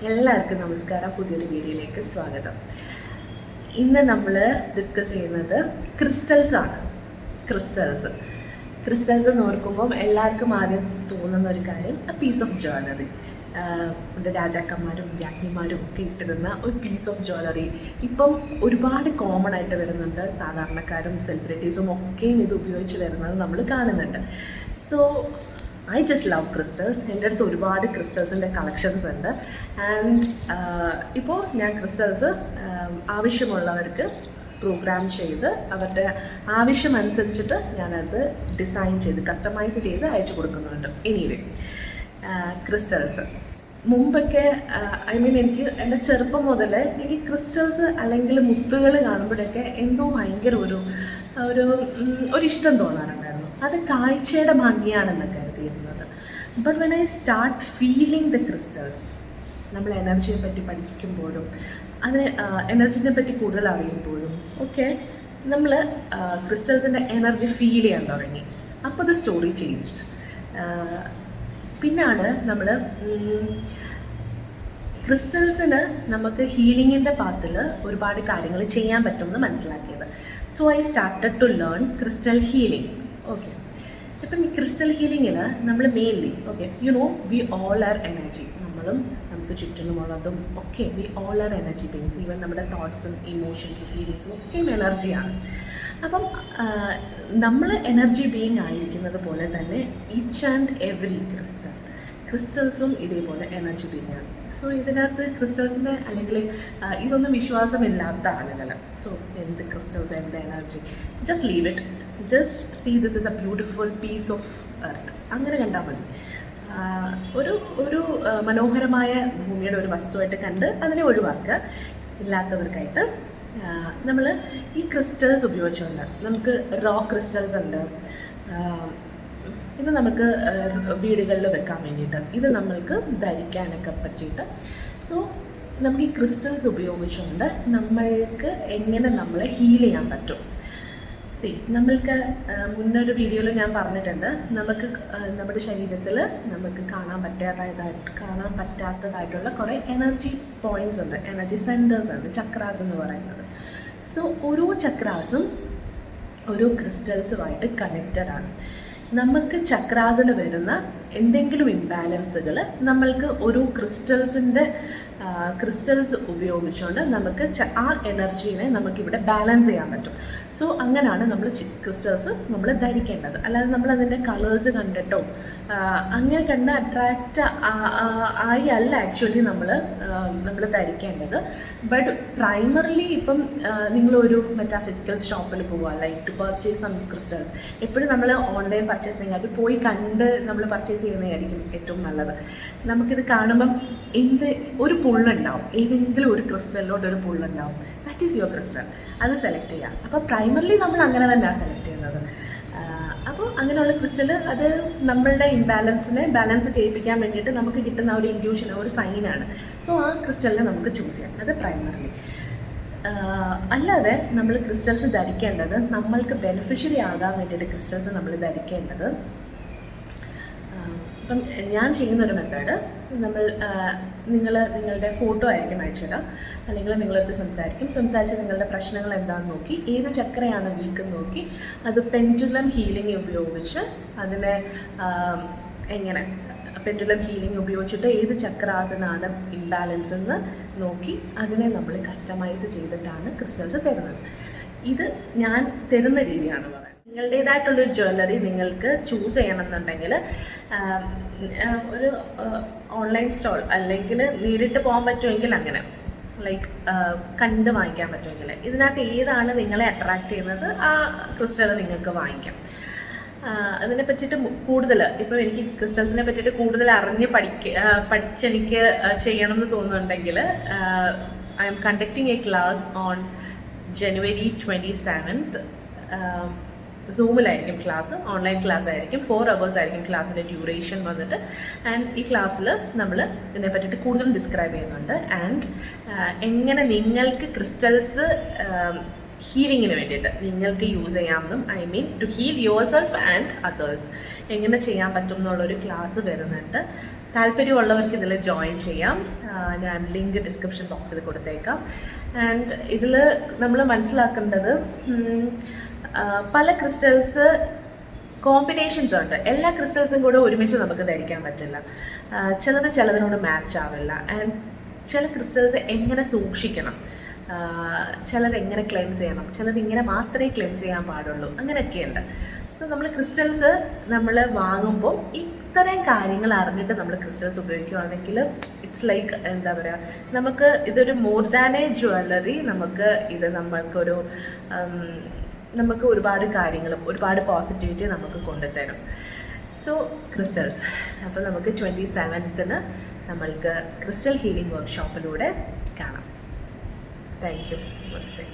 എല്ലാവർക്കും നമസ്കാരം. പുതിയൊരു വീഡിയോയിലേക്ക് സ്വാഗതം. ഇന്ന് നമ്മൾ ഡിസ്കസ് ചെയ്യുന്നത് ക്രിസ്റ്റൽസ് ആണ്. ക്രിസ്റ്റൽസ് എന്ന് ഓർക്കുമ്പം എല്ലാവർക്കും ആദ്യം തോന്നുന്ന ഒരു കാര്യം പീസ് ഓഫ് ജ്വല്ലറി. രാജാക്കന്മാരും രാജ്ഞിമാരും ഒക്കെ ഇട്ടിരുന്ന ഒരു പീസ് ഓഫ് ജ്വല്ലറി ഇപ്പം ഒരുപാട് കോമൺ ആയിട്ട് വരുന്നുണ്ട്. സാധാരണക്കാരും സെലിബ്രിറ്റീസും ഒക്കെയും ഇത് ഉപയോഗിച്ച് വരുന്നത് നമ്മൾ കാണുന്നുണ്ട്. So I just love crystals. എൻ്റെ അടുത്ത് ഒരുപാട് ക്രിസ്റ്റൽസിൻ്റെ കളക്ഷൻസ് ഉണ്ട്. ആൻഡ് ഇപ്പോൾ ഞാൻ ക്രിസ്റ്റൽസ് ആവശ്യമുള്ളവർക്ക് പ്രോഗ്രാം ചെയ്ത് അവരുടെ ആവശ്യമനുസരിച്ചിട്ട് ഞാനത് ഡിസൈൻ ചെയ്ത് കസ്റ്റമൈസ് ചെയ്ത് അയച്ചു കൊടുക്കുന്നുണ്ട്. എനിവേ, ക്രിസ്റ്റൽസ് മുമ്പൊക്കെ എനിക്ക് എൻ്റെ ചെറുപ്പം മുതലേ എനിക്ക് ക്രിസ്റ്റൽസ് അല്ലെങ്കിൽ മുത്തുകൾ കാണുമ്പോഴൊക്കെ എന്തോ ഭയങ്കര ഒരു ഇഷ്ടം തോന്നാറുണ്ടായിരുന്നു. അത് കാഴ്ചയുടെ ഭംഗിയാണെന്ന് കരുതിയിരുന്നത്. But when I start feeling the crystals, നമ്മൾ എനർജിയെ പറ്റി പഠിക്കുമ്പോഴും അതിന് എനർജിനെ പറ്റി കൂടുതൽ അറിയുമ്പോഴും ഒക്കെ നമ്മൾ ക്രിസ്റ്റൽസിൻ്റെ എനർജി ഫീൽ ചെയ്യാൻ തുടങ്ങി. അപ്പോൾ ദ സ്റ്റോറി ചേഞ്ച്ഡ്. പിന്നാണ് നമ്മൾ ക്രിസ്റ്റൽസിന് നമുക്ക് ഹീലിങ്ങിൻ്റെ പാത്തിൽ ഒരുപാട് കാര്യങ്ങൾ ചെയ്യാൻ പറ്റുമെന്ന് മനസ്സിലാക്കിയത്. So I started to learn crystal healing. Okay, ഇപ്പം ഈ ക്രിസ്റ്റൽ ഹീലിങ്ങിൽ നമ്മൾ mainly we all are energy. നമ്മളും നമുക്ക് ചുറ്റിനുമുള്ളതും ഒക്കെ we all are energy beings. Even നമ്മുടെ തോട്ട്സും ഇമോഷൻസും ഫീലിങ്സും ഒക്കെയും എനർജിയാണ്. അപ്പം നമ്മൾ എനർജി ബീയിങ് ആയിരിക്കുന്നത് പോലെ തന്നെ ഈച്ച് ആൻഡ് എവറി ക്രിസ്റ്റൽസും ഇതേപോലെ എനർജി ബീയിങ്ങാണ്. സോ ഇതിനകത്ത് ക്രിസ്റ്റൽസിൻ്റെ അല്ലെങ്കിൽ ഇതൊന്നും വിശ്വാസമില്ലാത്ത ആളുകൾ, സോ എന്ത് ക്രിസ്റ്റൽസ്, എന്ത് energy, just leave it. Just see this is a beautiful piece of earth. അങ്ങനെ കണ്ടാൽ മതി. ഒരു മനോഹരമായ ഭൂമിയുടെ ഒരു വസ്തുവായിട്ട് കണ്ട് അതിനെ ഒഴിവാക്കുക. ഇല്ലാത്തവർക്കായിട്ട് നമ്മൾ ഈ ക്രിസ്റ്റൽസ് ഉപയോഗിച്ചുകൊണ്ട് നമുക്ക് റോ ക്രിസ്റ്റൽസ് ഉണ്ട്. ഇത് നമുക്ക് വീടുകളിൽ വെക്കാൻ വേണ്ടിയിട്ട്, ഇത് നമ്മൾക്ക് ധരിക്കാനൊക്കെ പറ്റിയിട്ട്. സോ നമുക്ക് ഈ ക്രിസ്റ്റൽസ് ഉപയോഗിച്ചുകൊണ്ട് നമ്മൾക്ക് എങ്ങനെ നമ്മളെ ഹീൽ ചെയ്യാൻ പറ്റും. നമ്മൾക്ക് മുന്നൊരു വീഡിയോയിൽ ഞാൻ പറഞ്ഞിട്ടുണ്ട്, നമുക്ക് നമ്മുടെ ശരീരത്തിൽ നമുക്ക് കാണാൻ പറ്റാത്തതായിട്ടുള്ള കുറേ എനർജി പോയിൻറ്റ്സ് ഉണ്ട്, എനർജി സെൻറ്റേഴ്സ് ഉണ്ട്, ചക്രാസ് എന്ന് പറയുന്നത്. സോ ഓരോ ചക്രാസും ഓരോ ക്രിസ്റ്റൽസുമായിട്ട് കണക്റ്റഡ് ആണ്. നമുക്ക് ചക്രാസിൽ വരുന്ന എന്തെങ്കിലും ഇംബാലൻസുകൾ നമ്മൾക്ക് ഒരു ക്രിസ്റ്റൽസ് ഉപയോഗിച്ചുകൊണ്ട് നമുക്ക് ആ എനർജീനെ നമുക്കിവിടെ ബാലൻസ് ചെയ്യാൻ പറ്റും. സോ അങ്ങനെയാണ് നമ്മൾ ക്രിസ്റ്റൽസ് നമ്മൾ ധരിക്കേണ്ടത്. അല്ലാതെ നമ്മൾ അതിൻ്റെ കളേഴ്സ് കണ്ടിട്ടോ അങ്ങനെ കണ്ട് അട്രാക്റ്റ് ആയി അല്ല ആക്ച്വലി നമ്മൾ ധരിക്കേണ്ടത്. ബട്ട് പ്രൈമറിലി ഇപ്പം നിങ്ങളൊരു മെറ്റാഫിസിക്കൽ ഷോപ്പിൽ പോവുക, like to purchase some crystals, എപ്പോഴും നമ്മൾ ഓൺലൈൻ പർച്ചേസിനെക്കാട്ടി പോയി കണ്ട് നമ്മൾ പർച്ചേസ് ചെയ്യുന്നതായിരിക്കും ഏറ്റവും നല്ലത്. നമുക്കിത് കാണുമ്പം ഒരു പുള്ളുണ്ടാവും, ഏതെങ്കിലും ഒരു ക്രിസ്റ്റലിലോട്ട് ഒരു പുള്ളുണ്ടാവും. That is your crystal. അത് സെലക്ട് ചെയ്യാം. അപ്പോൾ പ്രൈമറിലി നമ്മൾ അങ്ങനെ തന്നെയാണ് സെലക്ട് ചെയ്യുന്നത്. അപ്പോൾ അങ്ങനെയുള്ള ക്രിസ്റ്റൽ അത് നമ്മളുടെ ഇംബാലൻസിനെ ബാലൻസ് ചെയ്യിപ്പിക്കാൻ വേണ്ടിയിട്ട് നമുക്ക് കിട്ടുന്ന ഒരു ഇൻഡ്യൂഷൻ, ഒരു സൈനാണ്. സോ ആ ക്രിസ്റ്റലിനെ നമുക്ക് ചൂസ് ചെയ്യാം. അത് പ്രൈമറിലി. അല്ലാതെ നമ്മൾ ക്രിസ്റ്റൽസ് ധരിക്കേണ്ടത് നമ്മൾക്ക് ബെനിഫിഷ്യറി ആകാൻ വേണ്ടിയിട്ട് ക്രിസ്റ്റൽസ് നമ്മൾ ധരിക്കേണ്ടത്. ഇപ്പം ഞാൻ ചെയ്യുന്നൊരു മെത്തേഡ്, നിങ്ങളുടെ ഫോട്ടോ ആയിരിക്കും അയച്ചിടുക, അല്ലെങ്കിൽ നിങ്ങളടുത്ത് സംസാരിച്ച് നിങ്ങളുടെ പ്രശ്നങ്ങൾ എന്താണെന്ന് നോക്കി, ഏത് ചക്രയാണ് വീക്ക് നോക്കി, അത് പെൻഡുലം ഹീലിംഗ് ഉപയോഗിച്ച് അതിനെ പെൻഡുലം ഹീലിംഗ് ഉപയോഗിച്ചിട്ട് ഏത് ചക്രാസിനാണ് ഇംബാലൻസ് എന്ന് നോക്കി അതിനെ നമ്മൾ കസ്റ്റമൈസ് ചെയ്തിട്ടാണ് ക്രിസ്റ്റൽസ് തരുന്നത്. ഇത് ഞാൻ തരുന്ന രീതിയാണ് പറയുന്നത്. നിങ്ങളുടേതായിട്ടുള്ളൊരു ജ്വല്ലറി നിങ്ങൾക്ക് ചൂസ് ചെയ്യണമെന്നുണ്ടെങ്കിൽ ഒരു ഓൺലൈൻ സ്റ്റോൾ അല്ലെങ്കിൽ നേരിട്ട് പോകാൻ പറ്റുമെങ്കിൽ അങ്ങനെ, ലൈക്ക് കണ്ട് വാങ്ങിക്കാൻ പറ്റുമെങ്കിൽ ഇതിനകത്ത് ഏതാണ് നിങ്ങളെ അട്രാക്റ്റ് ചെയ്യുന്നത് ആ ക്രിസ്റ്റൽ നിങ്ങൾക്ക് വാങ്ങിക്കാം. അതിനെ പറ്റിയിട്ട് കൂടുതൽ ഇപ്പോൾ എനിക്ക് ക്രിസ്റ്റൽസിനെ പറ്റിയിട്ട് കൂടുതൽ പഠിച്ചെനിക്ക് ചെയ്യണമെന്ന് തോന്നുന്നുണ്ടെങ്കിൽ I am conducting a class on January 27th. സൂമിലായിരിക്കും ക്ലാസ്, ഓൺലൈൻ ക്ലാസ് ആയിരിക്കും. 4 hours ആയിരിക്കും ക്ലാസ്സിൻ്റെ ഡ്യൂറേഷൻ വന്നിട്ട്. ആൻഡ് ഈ ക്ലാസ്സിൽ നമ്മൾ ഇതിനെ പറ്റിയിട്ട് കൂടുതൽ ഡിസ്ക്രൈബ് ചെയ്യുന്നുണ്ട്. ആൻഡ് എങ്ങനെ നിങ്ങൾക്ക് ക്രിസ്റ്റൽസ് ഹീലിങ്ങിന് വേണ്ടിയിട്ട് നിങ്ങൾക്ക് യൂസ് ചെയ്യാമെന്നും, to heal yourself and others എങ്ങനെ ചെയ്യാൻ പറ്റും എന്നുള്ളൊരു ക്ലാസ് വരുന്നുണ്ട്. താല്പര്യമുള്ളവർക്ക് ഇതിൽ ജോയിൻ ചെയ്യാം. ഞാൻ ലിങ്ക് ഡിസ്ക്രിപ്ഷൻ ബോക്സിൽ കൊടുത്തേക്കാം. ആൻഡ് ഇതിൽ നമ്മൾ മനസ്സിലാക്കേണ്ടത് പല ക്രിസ്റ്റൽസ് കോമ്പിനേഷൻസ് ഉണ്ട്. എല്ലാ ക്രിസ്റ്റൽസും കൂടെ ഒരുമിച്ച് നമുക്ക് ധരിക്കാൻ പറ്റില്ല. ചിലതിനോട് മാച്ച് ആവില്ല. ആൻഡ് ചില ക്രിസ്റ്റൽസ് എങ്ങനെ സൂക്ഷിക്കണം, ചിലത് എങ്ങനെ ക്ലെൻസ് ചെയ്യണം, ചിലത് ഇങ്ങനെ മാത്രമേ ക്ലെൻസ് ചെയ്യാൻ പാടുള്ളൂ, അങ്ങനെയൊക്കെയുണ്ട്. സോ നമ്മൾ ക്രിസ്റ്റൽസ് നമ്മൾ വാങ്ങുമ്പോൾ ഇത്തരം കാര്യങ്ങൾ അറിഞ്ഞിട്ട് നമ്മൾ ക്രിസ്റ്റൽസ് ഉപയോഗിക്കുകയാണെങ്കിൽ ഇറ്റ്സ് ലൈക്ക് എന്താ പറയുക, നമുക്ക് ഇതൊരു മോർ ദാൻ എ ജ്വല്ലറി. നമുക്ക് ഒരുപാട് കാര്യങ്ങളും ഒരുപാട് പോസിറ്റിവിറ്റി നമുക്ക് കൊണ്ടുതരും. സോ ക്രിസ്റ്റൽസ് അപ്പോൾ നമുക്ക് 27th നമ്മൾക്ക് ക്രിസ്റ്റൽ ഹീലിംഗ് വർക്ക്ഷോപ്പിലൂടെ കാണാം. Thank you. നമസ്തേ.